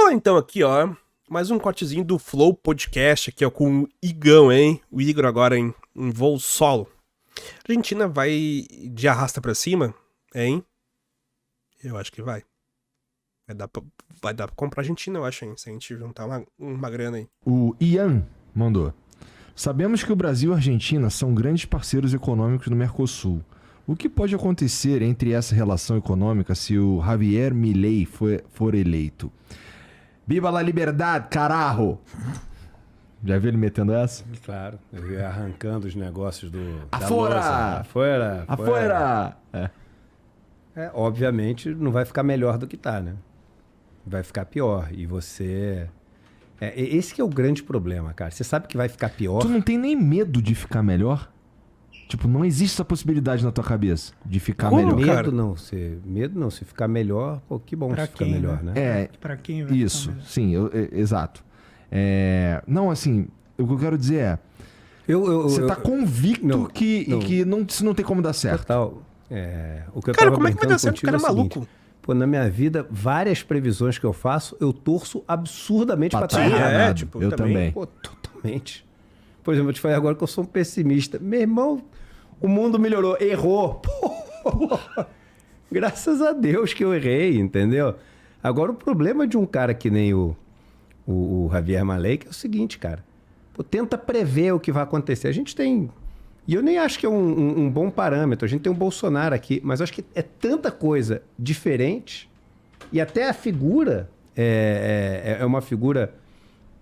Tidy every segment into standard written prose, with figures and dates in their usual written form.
Bora lá então aqui, ó. Mais um cortezinho do Flow Podcast aqui, ó, com o Igão, hein? O Igor agora em voo solo. A Argentina vai de arrasta pra cima, hein? Eu acho que vai. Vai dar pra comprar a Argentina, eu acho, hein? Se a gente juntar uma grana aí. O Ian mandou. Sabemos que o Brasil e a Argentina são grandes parceiros econômicos no Mercosul. O que pode acontecer entre essa relação econômica se o Javier Milei for eleito? Viva la liberdade, carajo! Já viu ele metendo essa? Claro, ele arrancando os negócios Afora! Afuera! Obviamente não vai ficar melhor do que tá, né? Vai ficar pior. E você... esse que é o grande problema, cara. Você sabe que vai ficar pior. Tu não tem nem medo de ficar melhor? Tipo, não existe essa possibilidade na tua cabeça de ficar melhor. Medo não. Se ficar melhor, pô, que bom Pra se ficar quem, melhor, né? Pra quem vai Isso, ficar melhor? sim, exato. Não, assim, o que eu quero dizer é... Você tá convicto que isso não tem como dar certo. Total. O que eu Cara, tava como é que vai brincando dar certo? O contigo cara é o seguinte, maluco. Pô, na minha vida, várias previsões que eu faço, eu torço absurdamente pra Tá estar errado. errado. tipo, eu também. também. Pô, totalmente. Por exemplo, eu te falei agora que eu sou um pessimista. Meu irmão, o mundo melhorou. Errou. Pô, graças a Deus que eu errei, entendeu? Agora, o problema de um cara que nem o Javier Milei é o seguinte, cara. Pô, tenta prever o que vai acontecer. A gente tem... E eu nem acho que é um bom parâmetro. A gente tem o Bolsonaro aqui, mas eu acho que é tanta coisa diferente. E até a figura é uma figura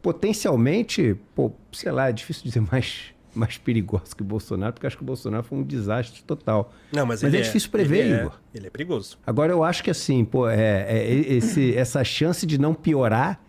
potencialmente, pô, sei lá, é difícil dizer mais perigosa que o Bolsonaro, porque eu acho que o Bolsonaro foi um desastre total. Não, mas é ele difícil prever, Igor. Ele é perigoso. Agora eu acho que assim, pô, essa chance de não piorar...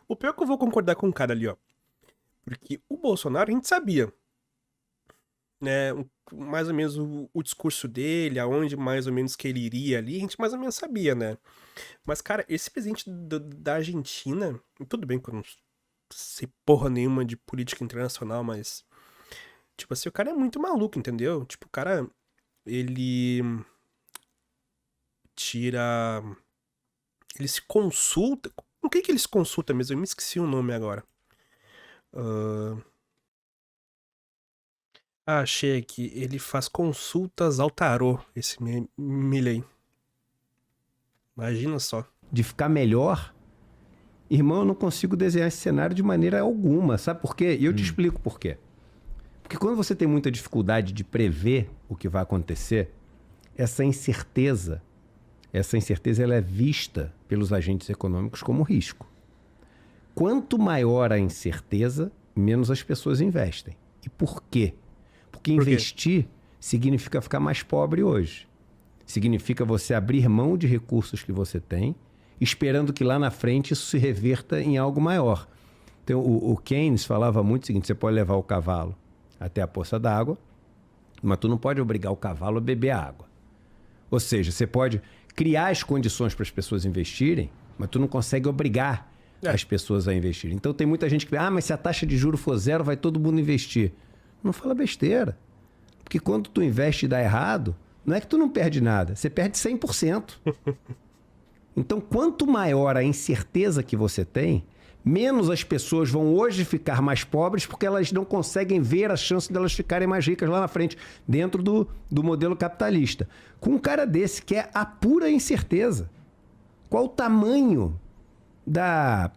O pior é que eu vou concordar com o cara ali, ó. Porque o Bolsonaro, a gente sabia, né, mais ou menos o discurso dele, aonde mais ou menos que ele iria ali, a gente mais ou menos sabia, né? Mas, cara, esse presidente da Argentina, tudo bem que eu não sei porra nenhuma de política internacional, mas, tipo assim, o cara é muito maluco, entendeu? Tipo, o cara, ele ele se consulta, com quem que ele se consulta mesmo? Eu me esqueci o nome agora. Achei aqui. Ele faz consultas ao tarô, esse Milei. Imagina só. De ficar melhor, irmão, eu não consigo desenhar esse cenário de maneira alguma. Sabe por quê? E eu te explico por quê. Porque quando você tem muita dificuldade de prever o que vai acontecer, essa incerteza ela é vista pelos agentes econômicos como risco. Quanto maior a incerteza, menos as pessoas investem. E por quê? Porque investir significa ficar mais pobre hoje. Significa você abrir mão de recursos que você tem, esperando que lá na frente isso se reverta em algo maior. Então, o Keynes falava muito o seguinte: você pode levar o cavalo até a poça d'água, mas tu não pode obrigar o cavalo a beber a água. Ou seja, você pode criar as condições para as pessoas investirem, mas tu não consegue obrigar as pessoas a investirem. Então tem muita gente que mas se a taxa de juros for zero, vai todo mundo investir. Não fala besteira. Porque quando tu investe e dá errado, não é que tu não perde nada, você perde 100%. Então, quanto maior a incerteza que você tem, menos as pessoas vão hoje ficar mais pobres porque elas não conseguem ver a chance delas ficarem mais ricas lá na frente, dentro do modelo capitalista. Com um cara desse que é a pura incerteza, qual o tamanho da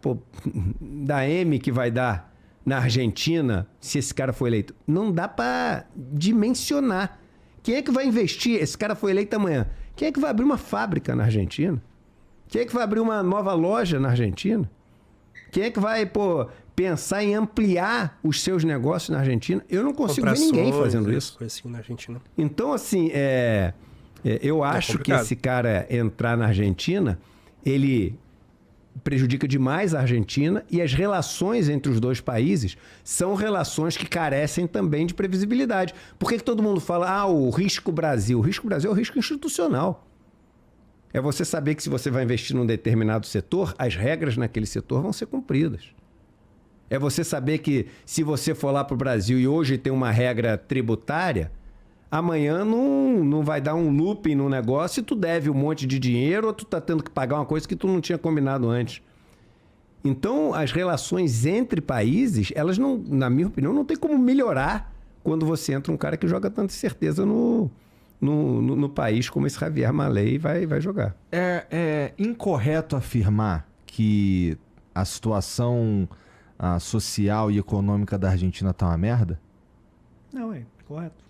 M que vai dar na Argentina se esse cara for eleito? Não dá para dimensionar. Quem é que vai investir? Esse cara foi eleito amanhã. Quem é que vai abrir uma fábrica na Argentina? Quem é que vai abrir uma nova loja na Argentina? Quem é que vai, pensar em ampliar os seus negócios na Argentina? Eu não consigo ver ninguém fazendo isso. Assim na Argentina. Então, assim, eu acho que esse cara entrar na Argentina, ele prejudica demais a Argentina, e as relações entre os dois países são relações que carecem também de previsibilidade. Por que todo mundo fala, o risco Brasil? O risco Brasil é o risco institucional. É você saber que se você vai investir num determinado setor, as regras naquele setor vão ser cumpridas. É você saber que se você for lá para o Brasil e hoje tem uma regra tributária, amanhã não vai dar um looping no negócio e tu deve um monte de dinheiro ou tu tá tendo que pagar uma coisa que tu não tinha combinado antes. Então, as relações entre países, elas não, na minha opinião, não tem como melhorar quando você entra um cara que joga tanta certeza no país como esse Javier Milei vai jogar. É incorreto afirmar que a situação social e econômica da Argentina tá uma merda? Não, é correto.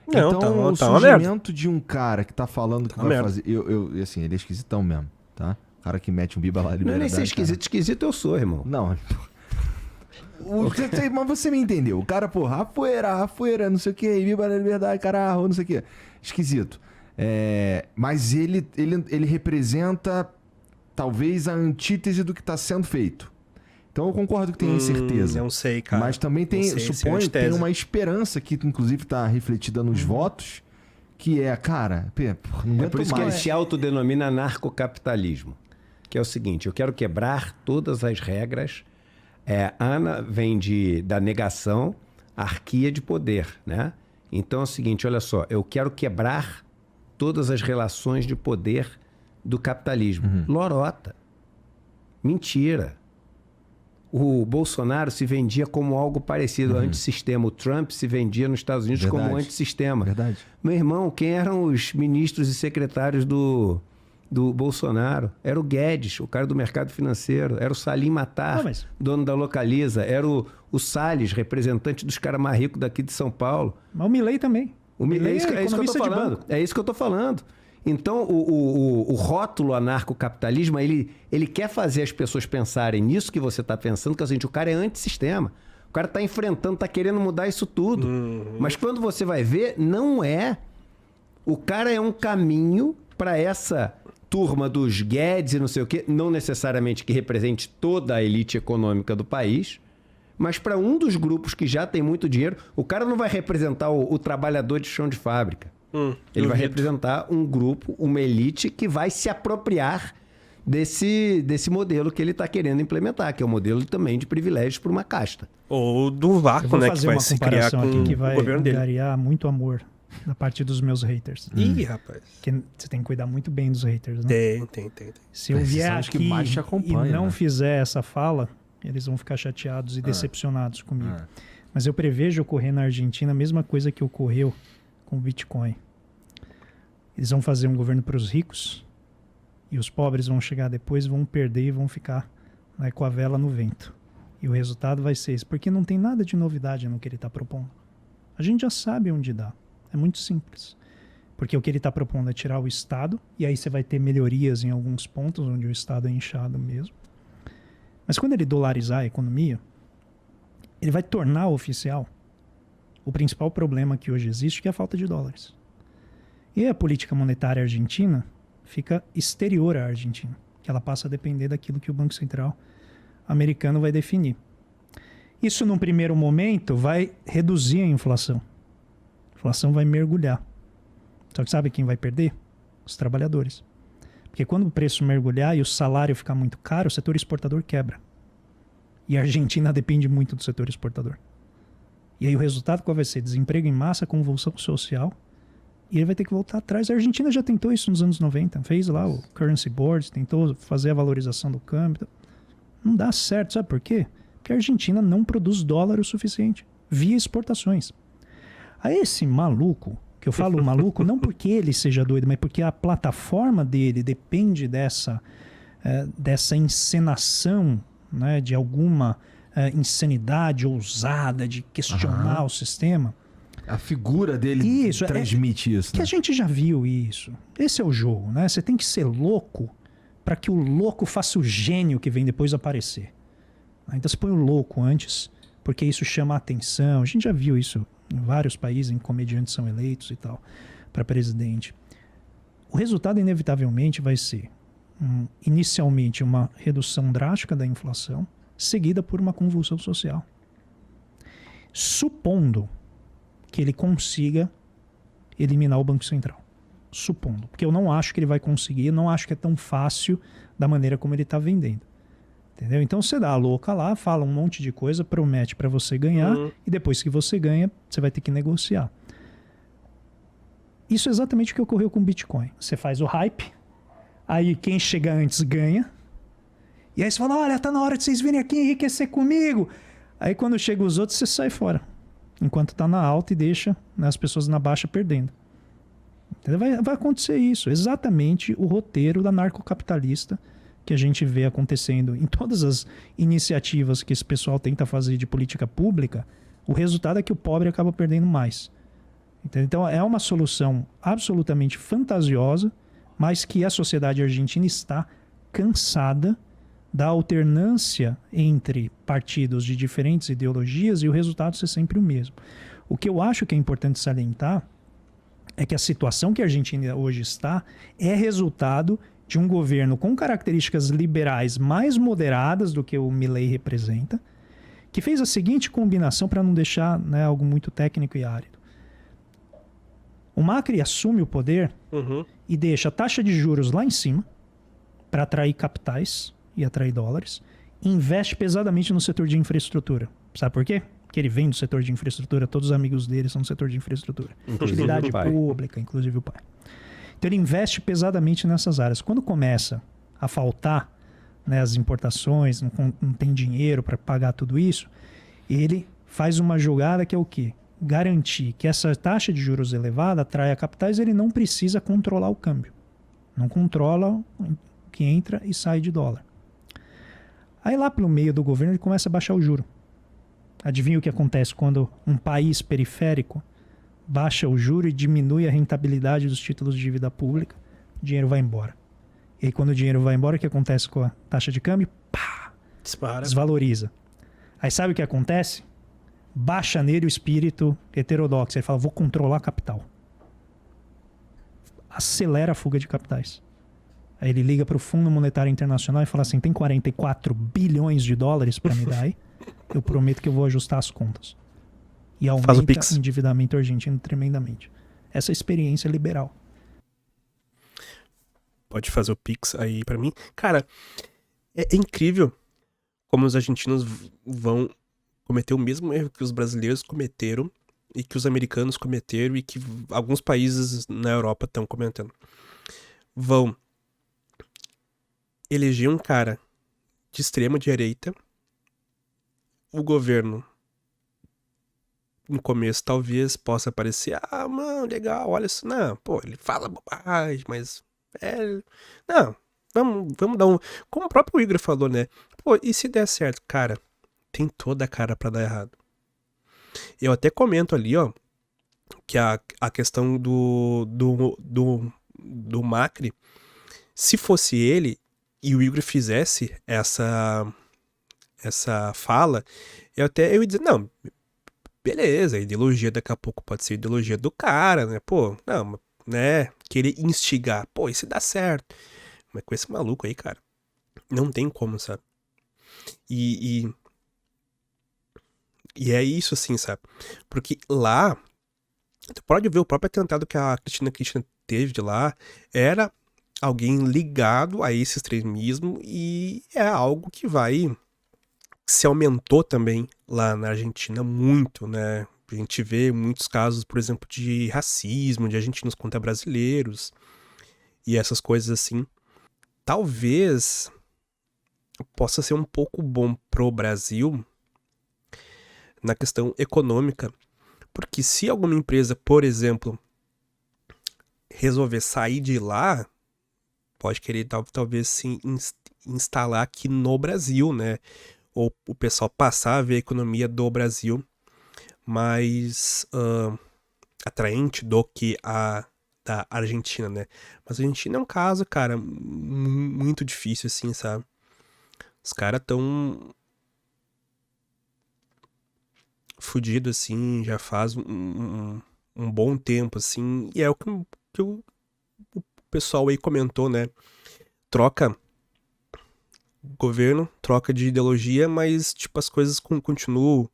Não, então, o tá uma merda. surgimento de um cara que tá falando que Tá uma vai merda. fazer... Assim, ele é esquisitão mesmo, tá? O cara que mete um biba lá Não é liberdade. nem ser esquisito, esquisito eu sou, irmão. Não. Mas você me entendeu. O cara, porra, afuera, não sei o que, viva a liberdade, caralho, não sei o que. Esquisito. Mas ele representa talvez a antítese do que está sendo feito. Então eu concordo que tem incerteza. Não sei, cara. Mas também tem, Não sei se é suponho, tem antítese. uma esperança que inclusive está refletida nos votos, que é, cara, não É aguento por isso que ele mais. se autodenomina anarcocapitalismo. Que é o seguinte, eu quero quebrar todas as regras. Ana vem da negação, arquia de poder, né? Então é o seguinte, olha só, eu quero quebrar todas as relações de poder do capitalismo. Lorota. Mentira. O Bolsonaro se vendia como algo parecido, antissistema. O Trump se vendia nos Estados Unidos como antissistema. Verdade. Meu irmão, quem eram os ministros e secretários do Bolsonaro? Era o Guedes, o cara do mercado financeiro. Era o Salim Matar, dono da Localiza. Era o Salles, representante dos caras mais ricos daqui de São Paulo. Mas o Milei também. É isso que eu tô falando. É isso que eu tô falando. Então, o rótulo anarcocapitalismo, ele quer fazer as pessoas pensarem nisso que você está pensando, que é o seguinte, o cara é antissistema. O cara está enfrentando, está querendo mudar isso tudo. Mas quando você vai ver, não é. O cara é um caminho para essa turma dos Guedes e não sei o quê, não necessariamente que represente toda a elite econômica do país, mas para um dos grupos que já tem muito dinheiro, o cara não vai representar o trabalhador de chão de fábrica. Ele vai representar um grupo, uma elite que vai se apropriar desse modelo que ele está querendo implementar, que é o modelo também de privilégios para uma casta. Ou do vácuo, né, que vai se criar com aqui que o vai governo dele. angariar muito amor da parte dos meus haters. Ih, rapaz. Porque você tem que cuidar muito bem dos haters, né? Tem. Se eu vier são os que aqui mais te acompanham, e não né? fizer essa fala, eles vão ficar chateados e decepcionados comigo. Mas eu prevejo ocorrer na Argentina a mesma coisa que ocorreu com o Bitcoin. Eles vão fazer um governo para os ricos e os pobres vão chegar depois, vão perder e vão ficar com a vela no vento. E o resultado vai ser esse, porque não tem nada de novidade no que ele está propondo. A gente já sabe onde dá. É muito simples. Porque o que ele está propondo é tirar o Estado, e aí você vai ter melhorias em alguns pontos onde o Estado é inchado mesmo. Mas quando ele dolarizar a economia, ele vai tornar oficial o principal problema que hoje existe, que é a falta de dólares. E a política monetária argentina fica exterior à Argentina, que ela passa a depender daquilo que o Banco Central americano vai definir. Isso, num primeiro momento, vai reduzir a inflação. A inflação vai mergulhar. Só que sabe quem vai perder? Os trabalhadores. Porque quando o preço mergulhar e o salário ficar muito caro, o setor exportador quebra. E a Argentina depende muito do setor exportador. E aí o resultado qual vai ser? Desemprego em massa, convulsão social. E ele vai ter que voltar atrás. A Argentina já tentou isso nos anos 90. Fez lá o Currency Board, tentou fazer a valorização do câmbio. Não dá certo. Sabe por quê? Porque a Argentina não produz dólar o suficiente. Via exportações. A esse maluco, que eu falo maluco, não porque ele seja doido, mas porque a plataforma dele depende dessa encenação, né, de alguma insanidade ousada de questionar o sistema. A figura dele transmite isso. Que né? a gente já viu isso. Esse é o jogo, né? Você tem que ser louco para que o louco faça o gênio que vem depois aparecer. Então você põe o louco antes, porque isso chama a atenção. A gente já viu isso em vários países, em comediantes são eleitos e tal, para presidente. O resultado, inevitavelmente, vai ser, inicialmente, uma redução drástica da inflação, seguida por uma convulsão social. Supondo que ele consiga eliminar o Banco Central. Supondo. Porque eu não acho que ele vai conseguir, eu não acho que é tão fácil da maneira como ele está vendendo. Entendeu? Então você dá a louca lá, fala um monte de coisa, promete para você ganhar, e depois que você ganha, você vai ter que negociar. Isso é exatamente o que ocorreu com o Bitcoin. Você faz o hype, aí quem chega antes ganha, E aí você fala, olha, tá na hora de vocês virem aqui enriquecer comigo. Aí quando chegam os outros, você sai fora. Enquanto tá na alta e deixa, né, as pessoas na baixa perdendo. Entendeu? Vai acontecer isso. Exatamente o roteiro da narcocapitalista que a gente vê acontecendo em todas as iniciativas que esse pessoal tenta fazer de política pública. O resultado é que o pobre acaba perdendo mais. Entendeu? Então é uma solução absolutamente fantasiosa, mas que a sociedade argentina está cansada da alternância entre partidos de diferentes ideologias e o resultado ser sempre o mesmo. O que eu acho que é importante salientar é que a situação que a Argentina hoje está é resultado de um governo com características liberais mais moderadas do que o Milei representa, que fez a seguinte combinação para não deixar, né, algo muito técnico e árido. O Macri assume o poder e deixa a taxa de juros lá em cima para atrair capitais e atrair dólares, e investe pesadamente no setor de infraestrutura. Sabe por quê? Porque ele vem do setor de infraestrutura, todos os amigos dele são do setor de infraestrutura. Utilidade pública, inclusive o pai. Então ele investe pesadamente nessas áreas. Quando começa a faltar, né, as importações, não tem dinheiro para pagar tudo isso, ele faz uma jogada que é o quê? Garantir que essa taxa de juros elevada atraia capitais, ele não precisa controlar o câmbio. Não controla o que entra e sai de dólar. Aí lá pelo meio do governo ele começa a baixar o juro. Adivinha o que acontece quando um país periférico baixa o juro e diminui a rentabilidade dos títulos de dívida pública? O dinheiro vai embora. E aí quando o dinheiro vai embora, o que acontece com a taxa de câmbio? Pá! Dispara. Desvaloriza. Aí sabe o que acontece? Baixa nele o espírito heterodoxo. Ele fala, vou controlar a capital. Acelera a fuga de capitais. Aí ele liga para o Fundo Monetário Internacional e fala assim, tem 44 bilhões de dólares para me dar aí? Eu prometo que eu vou ajustar as contas. E aumenta o endividamento argentino tremendamente. Essa é a experiência liberal. Pode fazer o Pix aí pra mim. Cara, é incrível como os argentinos vão cometer o mesmo erro que os brasileiros cometeram e que os americanos cometeram e que alguns países na Europa estão cometendo. Vão eleger um cara de extrema direita. O governo, no começo, talvez possa parecer, mano, legal, olha isso. Não, pô, ele fala bobagem, mas não, vamos dar um... Como o próprio Igor falou, né? Pô, e se der certo? Cara, tem toda a cara pra dar errado. Eu até comento ali, ó, que a questão do Macri, se fosse ele e o Igor fizesse essa fala, eu ia dizer, não, beleza, a ideologia daqui a pouco pode ser a ideologia do cara, né? Pô, não, né? Querer instigar, pô, isso dá certo. Mas com esse maluco aí, cara, não tem como, sabe? E é isso, assim, sabe? Porque lá, tu pode ver o próprio atentado que a Cristina teve de lá, era alguém ligado a esse extremismo e é algo que se aumentou também lá na Argentina muito, né? A gente vê muitos casos, por exemplo, de racismo, de argentinos contra brasileiros e essas coisas assim. Talvez possa ser um pouco bom pro Brasil na questão econômica, porque se alguma empresa, por exemplo, resolver sair de lá, pode querer talvez se instalar aqui no Brasil, né? Ou o pessoal passar a ver a economia do Brasil mais atraente do que a da Argentina, né? Mas a Argentina é um caso, cara, muito difícil, assim, sabe? Os caras tão fudidos, assim, já faz um bom tempo, assim, e é o que o pessoal aí comentou, né? Troca governo, troca de ideologia, mas, tipo, as coisas continuam,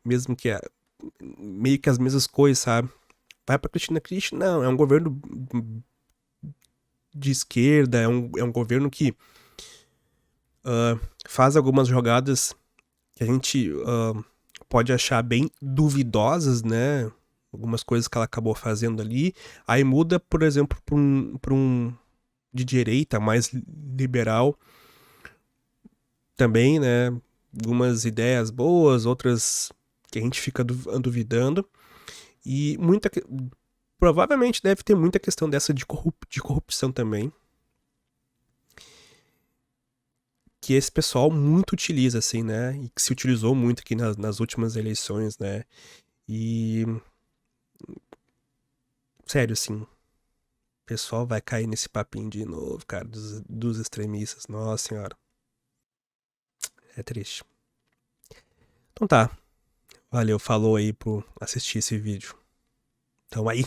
mesmo que meio que as mesmas coisas, sabe? Vai pra Cristina, não, é um governo de esquerda, é um governo que faz algumas jogadas que a gente pode achar bem duvidosas, né? Algumas coisas que ela acabou fazendo ali, aí muda, por exemplo, pra um de direita, mais liberal, também, né? Algumas ideias boas, outras que a gente fica duvidando. E provavelmente deve ter muita questão dessa de corrupção também. Que esse pessoal muito utiliza, assim, né? E que se utilizou muito aqui nas últimas eleições, né? E... Sério, assim... O pessoal vai cair nesse papinho de novo, cara, dos extremistas. Nossa senhora. É triste. Então tá. Valeu, falou aí por assistir esse vídeo. Então aí.